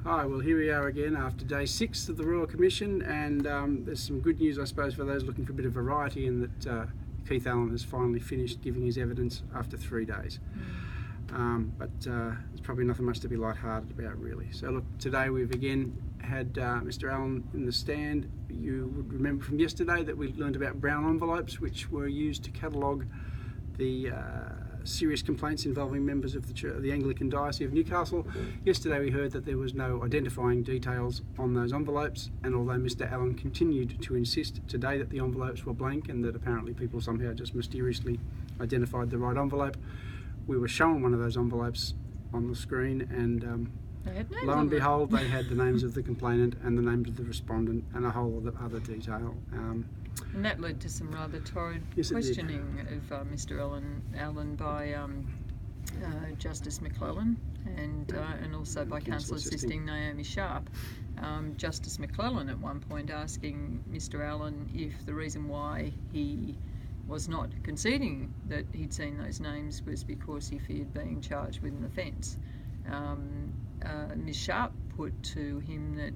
Hi, well here we are again after day 6 of the Royal Commission, and there's some good news I suppose for those looking for a bit of variety in that Keith Allen has finally finished giving his evidence after 3 days. But there's probably nothing much to be lighthearted about really. So look, today we've again had Mr Allen in the stand. You would remember from yesterday that we learned about brown envelopes which were used to catalogue the serious complaints involving members of the Anglican Diocese of Newcastle. Yesterday we heard that there was no identifying details on those envelopes, and although Mr Allen continued to insist today that the envelopes were blank and that apparently people somehow just mysteriously identified the right envelope, we were shown one of those envelopes on the screen, and lo and behold they had the names of the complainant and the names of the respondent and a whole lot of other detail. And that led to some rather torrid questioning of Mr Allen by Justice McClellan and also by Counsel Assisting Naomi Sharp. Justice McClellan at one point asking Mr Allen if the reason why he was not conceding that he'd seen those names was because he feared being charged with an offence. Ms Sharp put to him that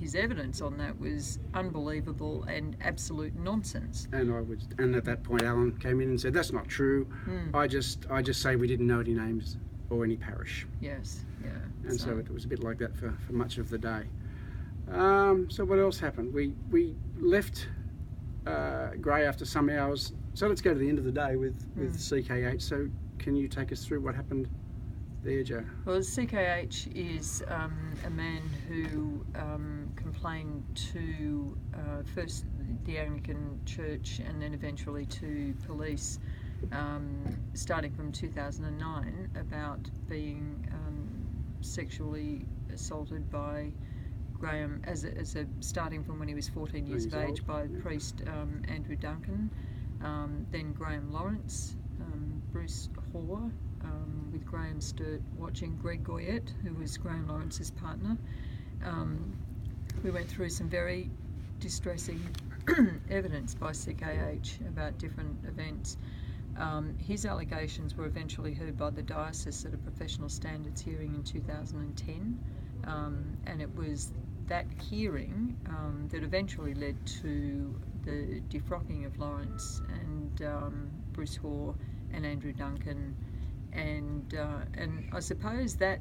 his evidence on that was unbelievable and absolute nonsense. And at that point Allen came in and said, "That's not true. I just say we didn't know any names or any parish." Yes, yeah. And so it was a bit like that for much of the day. So what else happened? We left Grey after some hours. So let's go to the end of the day with CKH. So can you take us through what happened there, Joe? Well, CKH is a man who complained to first the Anglican Church and then eventually to police starting from 2009 about being sexually assaulted by Graham, starting from when he was 14 years of age, by priest Andrew Duncan, then Graham Lawrence, Bruce Hoare, with Graham Sturt watching, Greg Goyette, who was Graham Lawrence's partner. We went through some very distressing evidence by CKH about different events. His allegations were eventually heard by the diocese at a professional standards hearing in 2010, and it was that hearing that eventually led to the defrocking of Lawrence and Bruce Hoare and Andrew Duncan, and I suppose that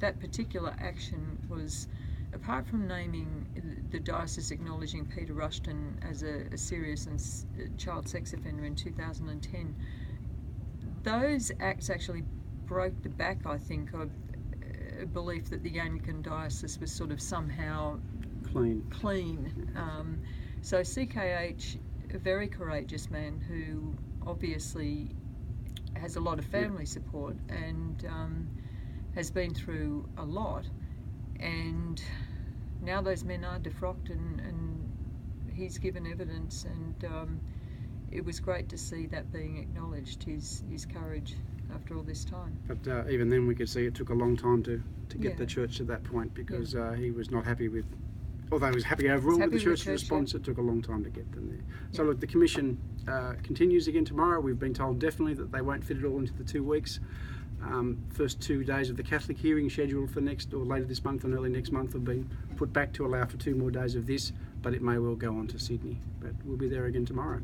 particular action was, apart from naming the diocese acknowledging Peter Rushton as a serious and child sex offender in 2010, those acts actually broke the back, I think, of a belief that the Anglican diocese was sort of somehow clean. So CKH, a very courageous man who obviously has a lot of family support and has been through a lot, and now those men are defrocked and he's given evidence, and it was great to see that being acknowledged, his courage after all this time. But even then we could see it took a long time to get the church to that point, because he was not happy with, although he was happy overall with the church's response, it took a long time to get them there. So look, the commission continues again tomorrow. We've been told definitely that they won't fit it all into the 2 weeks. First 2 days of the Catholic hearing scheduled for later this month and early next month have been put back to allow for 2 more days of this, but it may well go on to Sydney. But we'll be there again tomorrow.